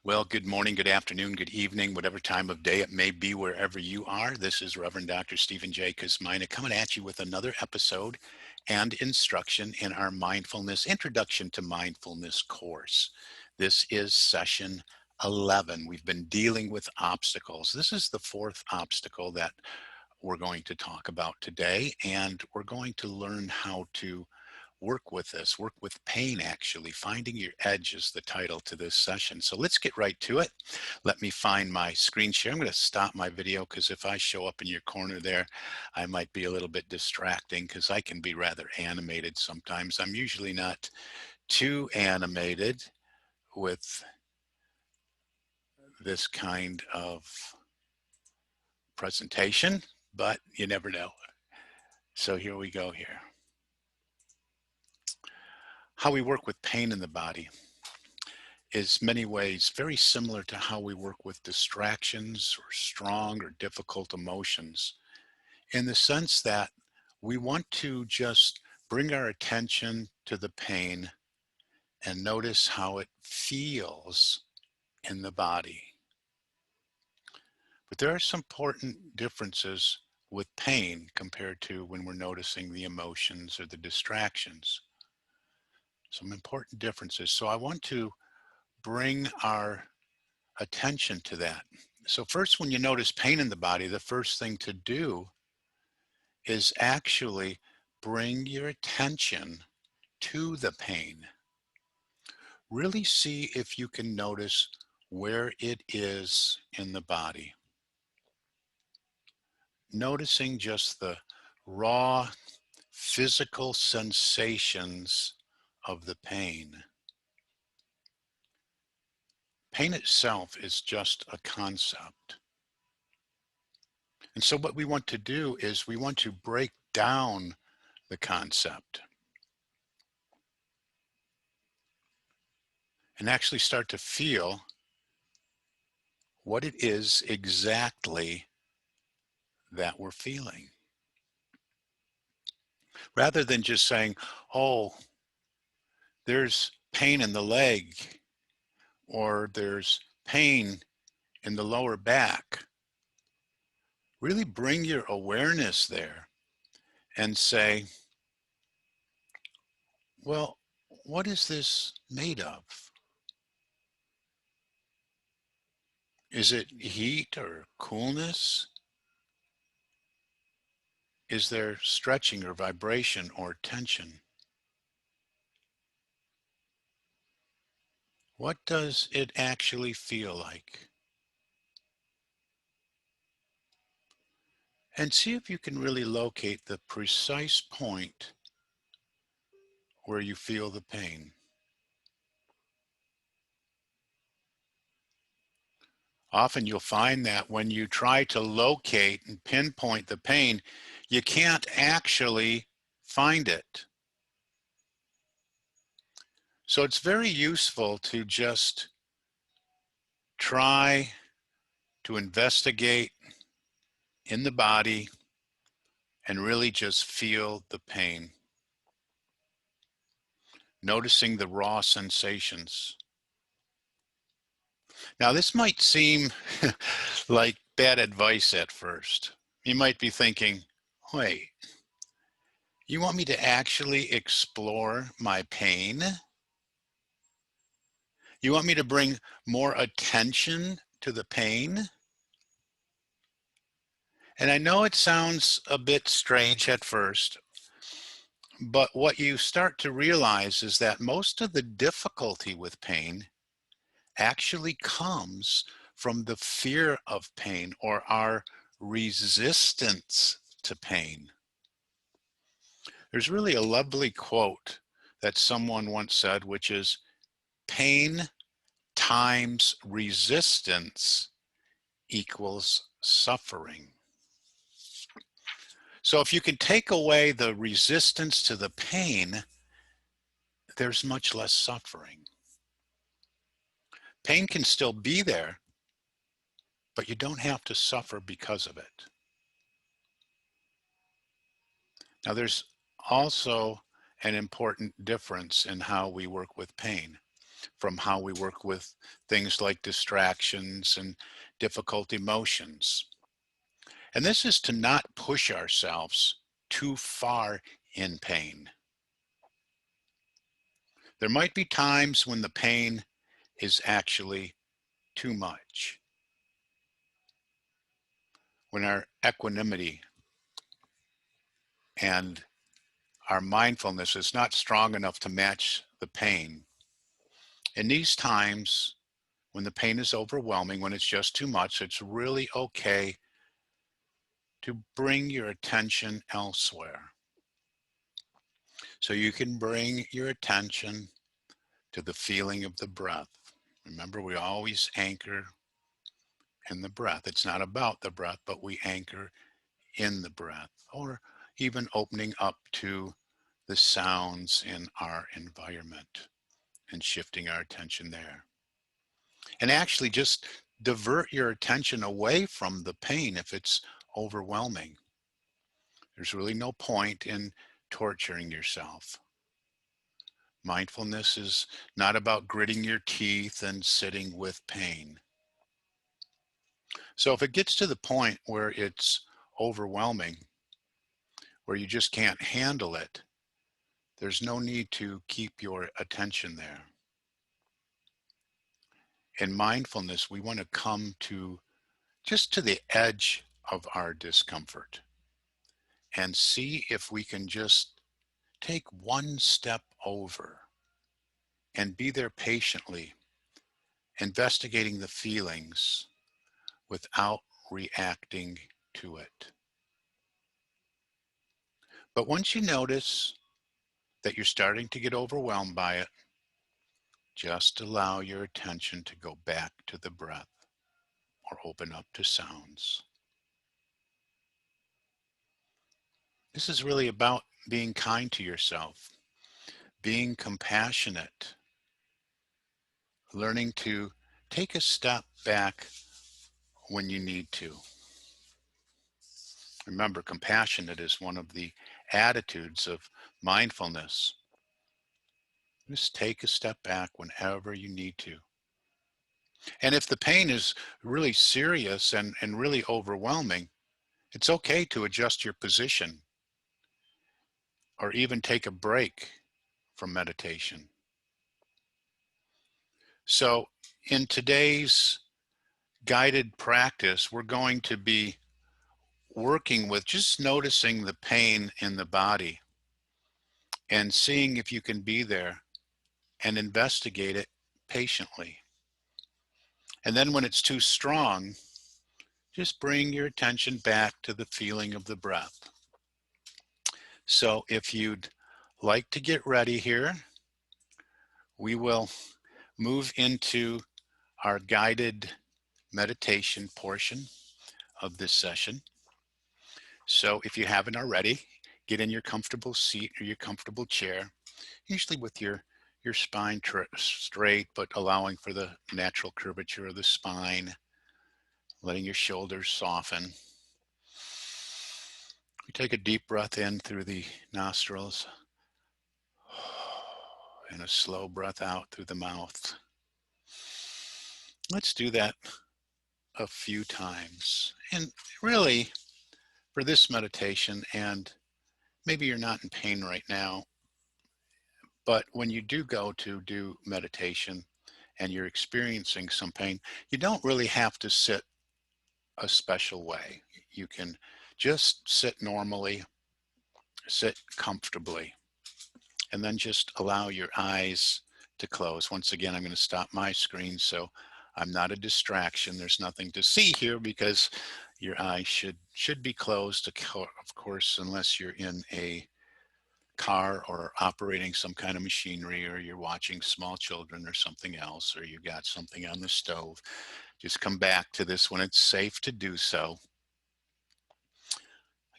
Well, good morning, good afternoon, good evening, whatever time of day it may be wherever you are. This is Reverend Dr. Stephen J. Kosmina coming at you with another episode and instruction in our Mindfulness Introduction to Mindfulness course. This is session 11. We've been dealing with obstacles. This is the fourth obstacle that we're going to talk about today, and we're going to learn how to work with this, work with pain actually. Finding Your Edge is the title to this session. So let's get right to it. Let me find my screen share. I'm going to stop my video because if I show up in your corner there, I might be a little bit distracting because I can be rather animated sometimes. I'm usually not too animated with this kind of presentation, but you never know. So here we go here. How we work with pain in the body is many ways very similar to how we work with distractions or strong or difficult emotions, in the sense that we want to just bring our attention to the pain and notice how it feels in the body. But there are some important differences with pain compared to when we're noticing the emotions or the distractions. Some important differences. So I want to bring our attention to that. So first, when you notice pain in the body, the first thing to do is actually bring your attention to the pain. Really see if you can notice where it is in the body. Noticing just the raw physical sensations of the pain. Pain itself is just a concept. And so what we want to do is we want to break down the concept and actually start to feel what it is exactly that we're feeling. Rather than just saying, oh, there's pain in the leg, or there's pain in the lower back. Really bring your awareness there and say, well, what is this made of? Is it heat or coolness? Is there stretching or vibration or tension? What does it actually feel like? And see if you can really locate the precise point where you feel the pain. Often you'll find that when you try to locate and pinpoint the pain, you can't actually find it. So it's very useful to just try to investigate in the body and really just feel the pain, noticing the raw sensations. Now, this might seem like bad advice at first. You might be thinking, wait, you want me to actually explore my pain? You want me to bring more attention to the pain? And I know it sounds a bit strange at first, but what you start to realize is that most of the difficulty with pain actually comes from the fear of pain or our resistance to pain. There's really a lovely quote that someone once said, which is, pain times resistance equals suffering. So if you can take away the resistance to the pain, there's much less suffering. Pain can still be there, but you don't have to suffer because of it. Now, there's also an important difference in how we work with pain. from how we work with things like distractions and difficult emotions. And this is to not push ourselves too far in pain. There might be times when the pain is actually too much, when our equanimity and our mindfulness is not strong enough to match the pain. In these times, when the pain is overwhelming, when it's just too much, it's really okay to bring your attention elsewhere. So you can bring your attention to the feeling of the breath. Remember, we always anchor in the breath. It's not about the breath, but we anchor in the breath, or even opening up to the sounds in our environment and shifting our attention there. And actually just divert your attention away from the pain if it's overwhelming. There's really no point in torturing yourself. Mindfulness is not about gritting your teeth and sitting with pain. So if it gets to the point where it's overwhelming, where you just can't handle it, there's no need to keep your attention there. In mindfulness, we want to come to just to the edge of our discomfort and see if we can just take one step over and be there patiently, investigating the feelings without reacting to it. But once you notice that you're starting to get overwhelmed by it, just allow your attention to go back to the breath or open up to sounds. This is really about being kind to yourself, being compassionate, learning to take a step back when you need to. Remember, compassionate is one of the attitudes of mindfulness. Just take a step back whenever you need to. And if the pain is really serious and really overwhelming, it's okay to adjust your position or even take a break from meditation. So in today's guided practice, we're going to be working with just noticing the pain in the body and seeing if you can be there and investigate it patiently. And then when it's too strong, just bring your attention back to the feeling of the breath. So if you'd like to get ready here, we will move into our guided meditation portion of this session. So if you haven't already, get in your comfortable seat or your comfortable chair, usually with your spine straight, but allowing for the natural curvature of the spine, letting your shoulders soften. We take a deep breath in through the nostrils and a slow breath out through the mouth. Let's do that a few times. And really, for this meditation, and maybe you're not in pain right now, but when you do go to do meditation and you're experiencing some pain, you don't really have to sit a special way. You can just sit normally, sit comfortably, and then just allow your eyes to close. Once again, I'm going to stop my screen so I'm not a distraction. There's nothing to see here because your eyes should be closed, of course, unless you're in a car or operating some kind of machinery, or you're watching small children or something else, or you got something on the stove. Just come back to this when it's safe to do so.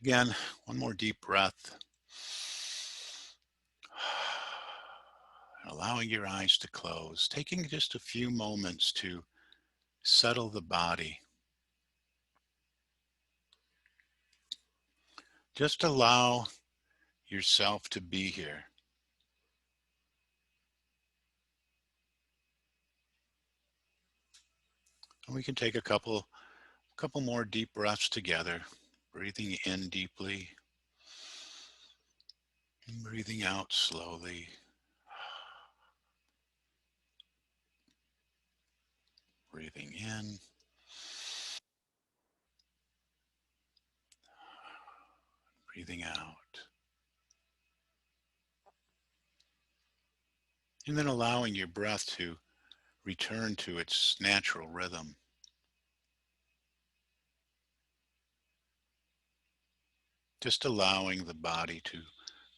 Again, one more deep breath. Allowing your eyes to close, taking just a few moments to settle the body. Just allow yourself to be here. And we can take a couple more deep breaths together, breathing in deeply and breathing out slowly. Breathing in, breathing out. And then allowing your breath to return to its natural rhythm. Just allowing the body to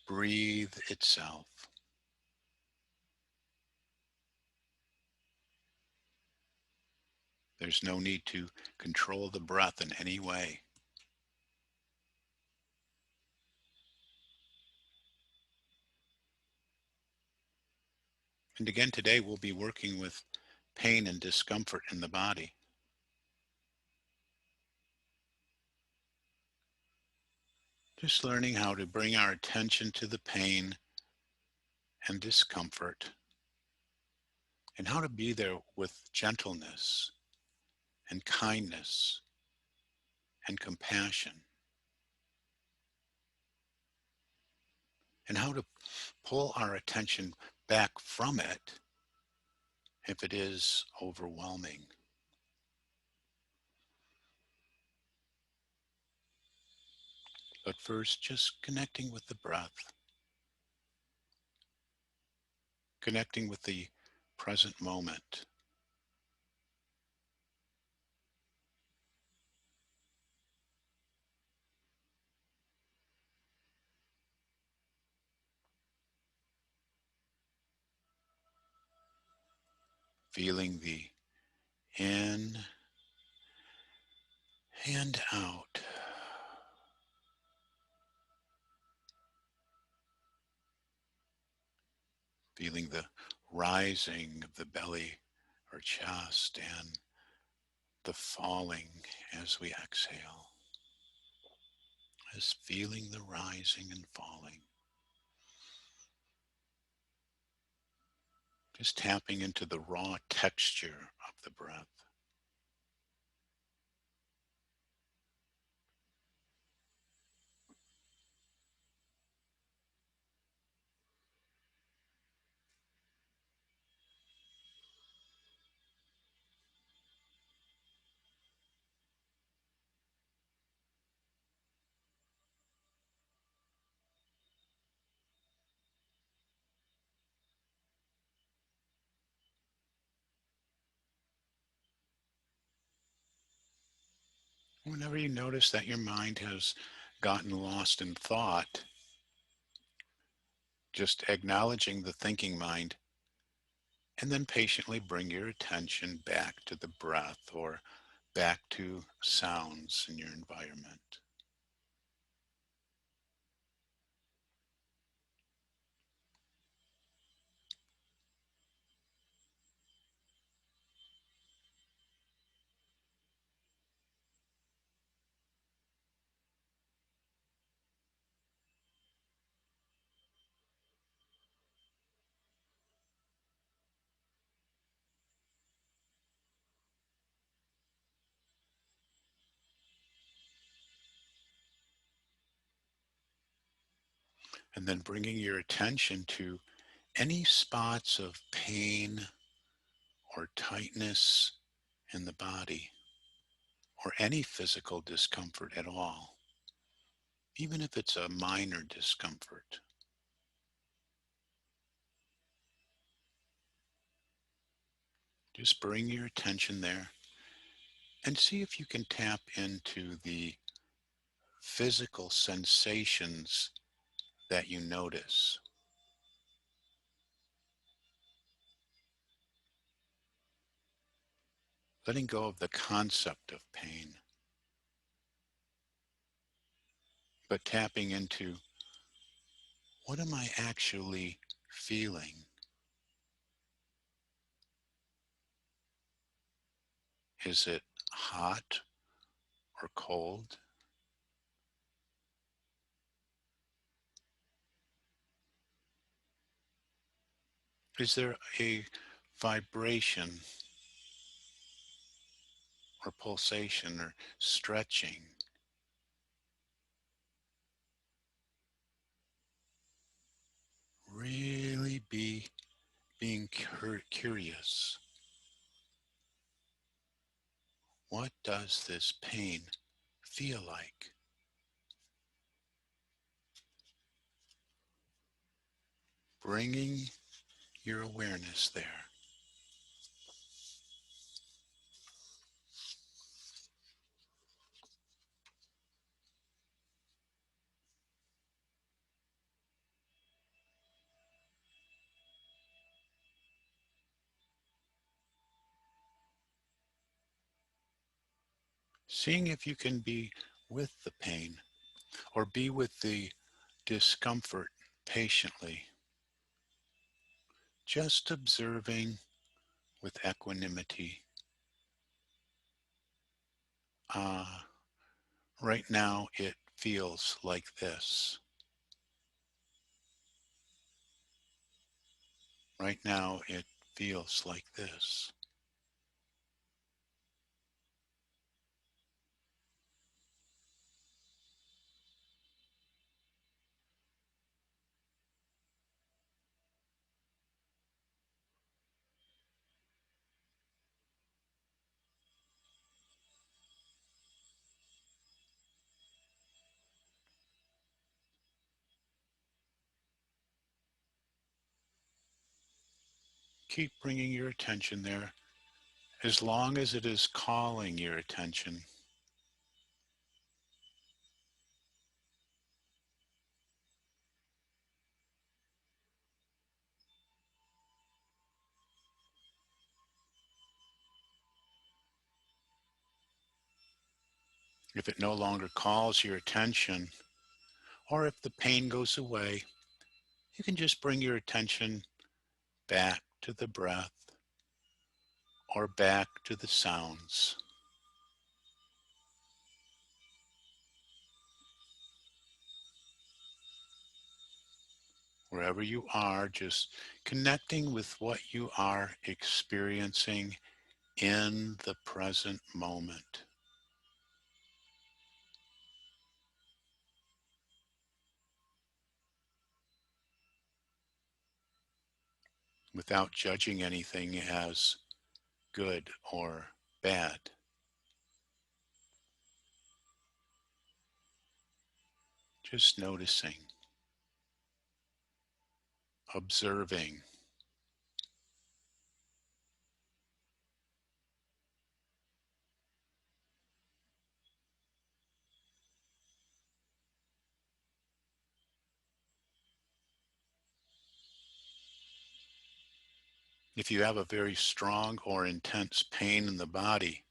breathe itself. There's no need to control the breath in any way. And again, today we'll be working with pain and discomfort in the body. Just learning how to bring our attention to the pain and discomfort and how to be there with gentleness and kindness and compassion, and how to pull our attention back from it if it is overwhelming. But first, just connecting with the breath, connecting with the present moment, feeling the in and out, feeling the rising of the belly or chest and the falling as we exhale, as feeling the rising and falling. Just tapping into the raw texture of the breath. Whenever you notice that your mind has gotten lost in thought, just acknowledging the thinking mind, and then patiently bring your attention back to the breath or back to sounds in your environment. And then bringing your attention to any spots of pain or tightness in the body or any physical discomfort at all, even if it's a minor discomfort. Just bring your attention there and see if you can tap into the physical sensations that you notice, letting go of the concept of pain, but tapping into what am I actually feeling? Is it hot or cold? Is there a vibration or pulsation or stretching. Really be being curious. What does this pain feel like? Bringing your awareness there. Seeing if you can be with the pain or be with the discomfort patiently. Just observing with equanimity. Ah, right now it feels like this. Right now it feels like this. Keep bringing your attention there as long as it is calling your attention. If it no longer calls your attention, or if the pain goes away, you can just bring your attention back to the breath or back to the sounds. Wherever you are, just connecting with what you are experiencing in the present moment. Without judging anything as good or bad. Just noticing, observing. If you have a very strong or intense pain in the body,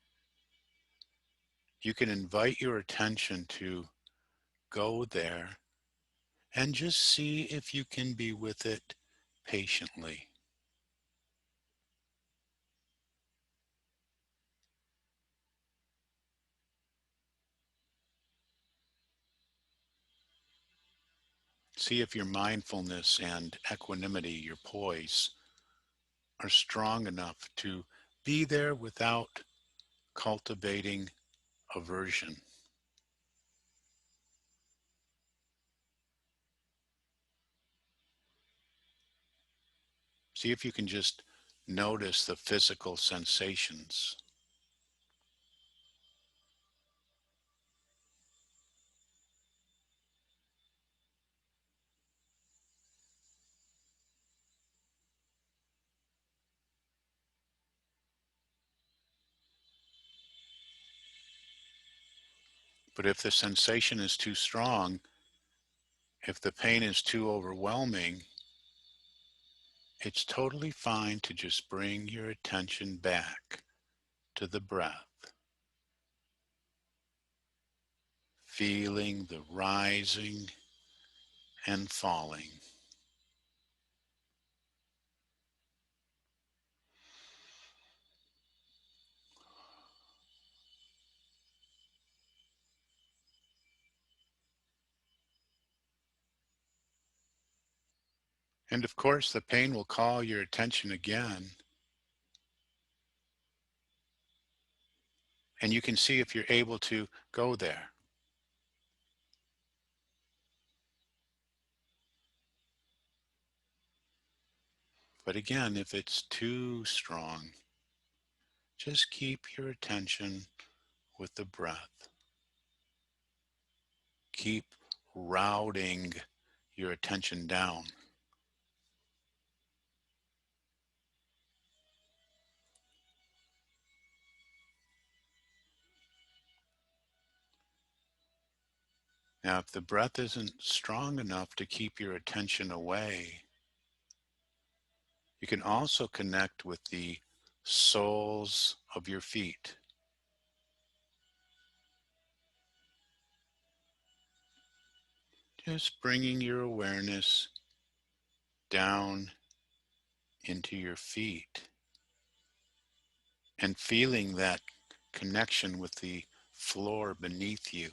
you can invite your attention to go there and just see if you can be with it patiently. See if your mindfulness and equanimity, your poise, are strong enough to be there without cultivating aversion. See if you can just notice the physical sensations. But if the sensation is too strong, if the pain is too overwhelming, it's totally fine to just bring your attention back to the breath, feeling the rising and falling. And of course, the pain will call your attention again. And you can see if you're able to go there. But again, if it's too strong, just keep your attention with the breath. Keep routing your attention down. Now, if the breath isn't strong enough to keep your attention away, you can also connect with the soles of your feet. Just bringing your awareness down into your feet and feeling that connection with the floor beneath you.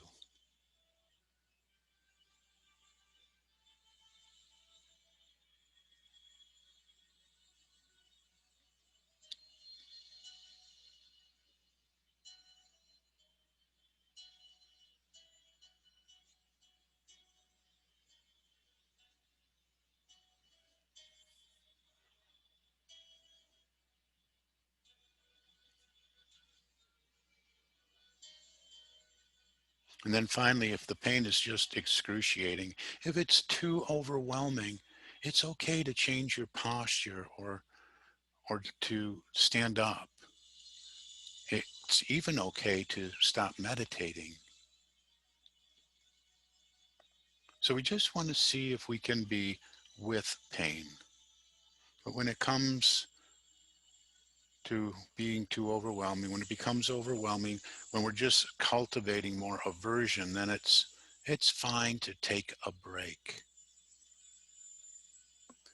And then finally, if the pain is just excruciating, if it's too overwhelming, it's okay to change your posture or to stand up. It's even okay to stop meditating. So we just want to see if we can be with pain. But when it comes to being too overwhelming, when it becomes overwhelming, when we're just cultivating more aversion, then it's fine to take a break.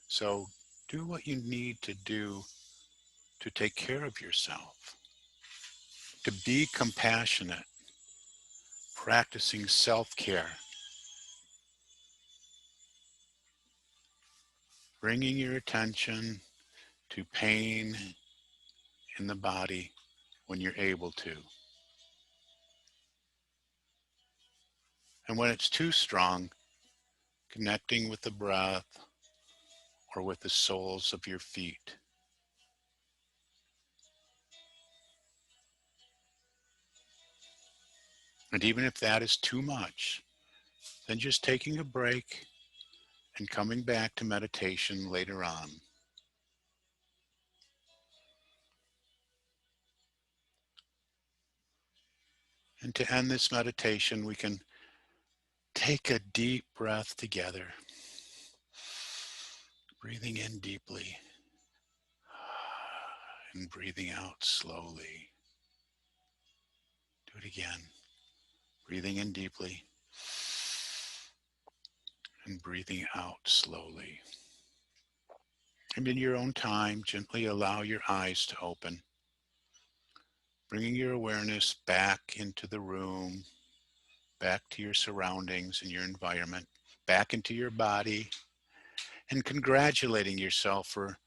So do what you need to do to take care of yourself, to be compassionate, practicing self-care, bringing your attention to pain in the body when you're able to. And when it's too strong, connecting with the breath or with the soles of your feet. And even if that is too much, then just taking a break and coming back to meditation later on. And to end this meditation, we can take a deep breath together, breathing in deeply and breathing out slowly. Do it again. Breathing in deeply and breathing out slowly. And in your own time, gently allow your eyes to open, bringing your awareness back into the room, back to your surroundings and your environment, back into your body, and congratulating yourself for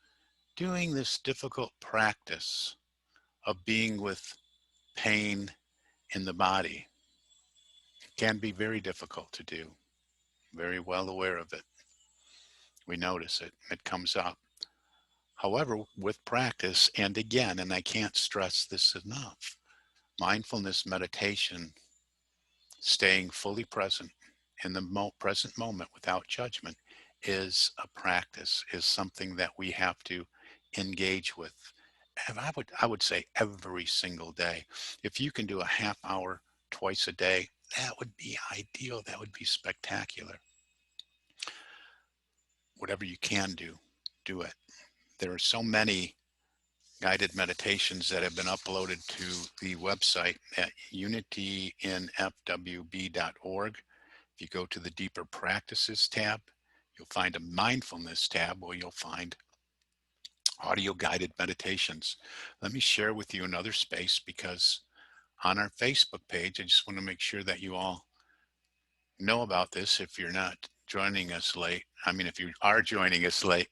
doing this difficult practice of being with pain in the body. It can be very difficult to do. Very well aware of it. We notice it. It comes up. However, with practice, and again, and I can't stress this enough, mindfulness meditation, staying fully present in the present moment without judgment, is a practice, is something that we have to engage with. And I would say every single day. If you can do a half hour twice a day, that would be ideal. That would be spectacular. Whatever you can do, do it. There are so many guided meditations that have been uploaded to the website at unityinfwb.org. If you go to the Deeper Practices tab, you'll find a Mindfulness tab where you'll find audio guided meditations. Let me share with you another space, because on our Facebook page, I just want to make sure that you all know about this if you're not joining us late. I mean, if you are joining us late,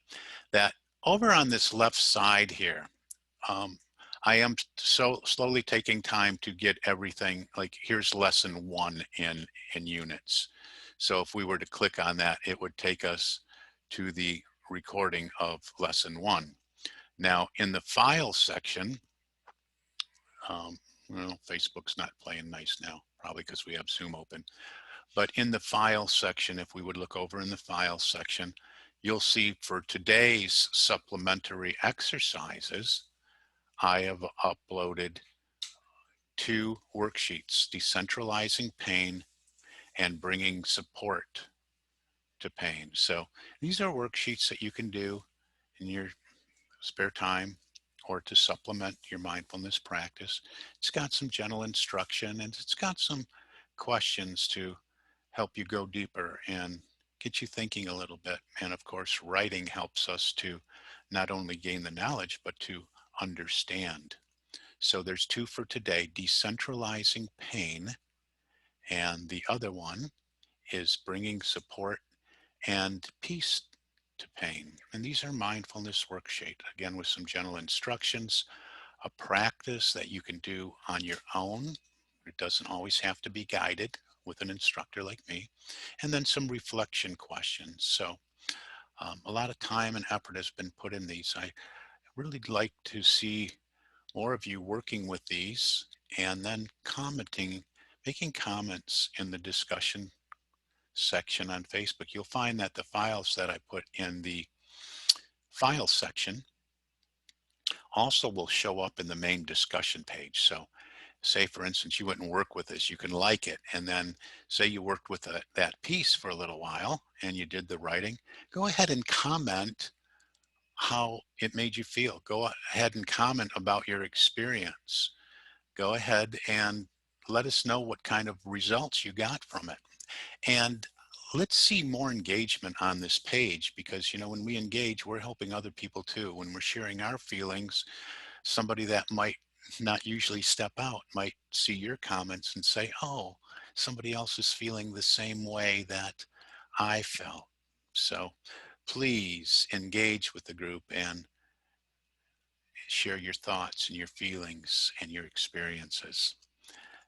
that over on this left side here, um, I am so slowly taking time to get everything, like here's lesson one in units. So if we were to click on that, it would take us to the recording of lesson one. Now in the file section, um, well, Facebook's not playing nice now, probably because we have Zoom open. But in the file section, if we would look over in the file section, you'll see for today's supplementary exercises, I have uploaded two worksheets, decentralizing pain and bringing support to pain. So these are worksheets that you can do in your spare time or to supplement your mindfulness practice. It's got some gentle instruction and it's got some questions to help you go deeper and get you thinking a little bit. And of course, writing helps us to not only gain the knowledge, but to understand. So there's two for today, decentralizing pain, and the other one is bringing support and peace to pain. And these are mindfulness worksheet, again, with some gentle instructions, a practice that you can do on your own. It doesn't always have to be guided with an instructor like me, and then some reflection questions. So a lot of time and effort has been put in these. I really like to see more of you working with these and then commenting, making comments in the discussion section on Facebook. You'll find that the files that I put in the file section also will show up in the main discussion page. So say for instance you wouldn't work with this, you can like it, and then say you worked with that piece for a little while and you did the writing, go ahead and comment how it made you feel. Go ahead and comment about your experience. Go ahead and let us know what kind of results you got from it. And let's see more engagement on this page, because when we engage, we're helping other people too. When we're sharing our feelings, somebody that might not usually step out might see your comments and say, oh, somebody else is feeling the same way that I felt. So please engage with the group and share your thoughts and your feelings and your experiences.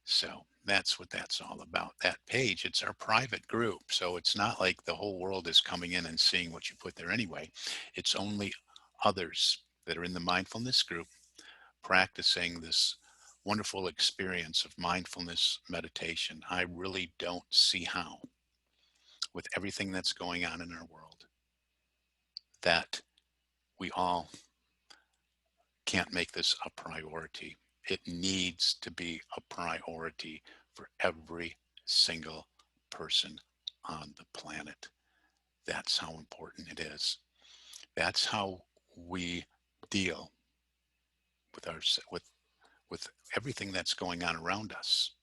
So that's what that's all about. That page, it's our private group. So it's not like the whole world is coming in and seeing what you put there anyway. It's only others that are in the mindfulness group practicing this wonderful experience of mindfulness meditation. I really don't see how, with everything that's going on in our world, that we all can't make this a priority. It needs to be a priority for every single person on the planet. That's how important it is. That's how we deal with our with everything that's going on around us,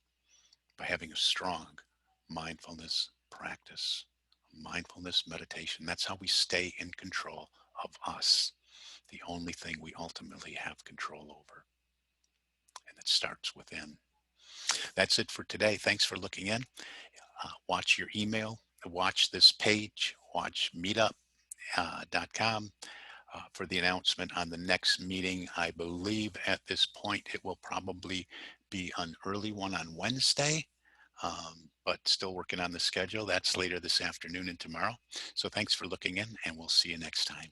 by having a strong mindfulness practice, mindfulness meditation. That's how we stay in control of us, the only thing we ultimately have control over. And it starts within. That's it for today. Thanks for looking in. Watch your email, watch this page, watch meetup.com for the announcement on the next meeting. I believe at this point it will probably be an early one on Wednesday, but still working on the schedule. That's later this afternoon and tomorrow. So thanks for looking in, and we'll see you next time.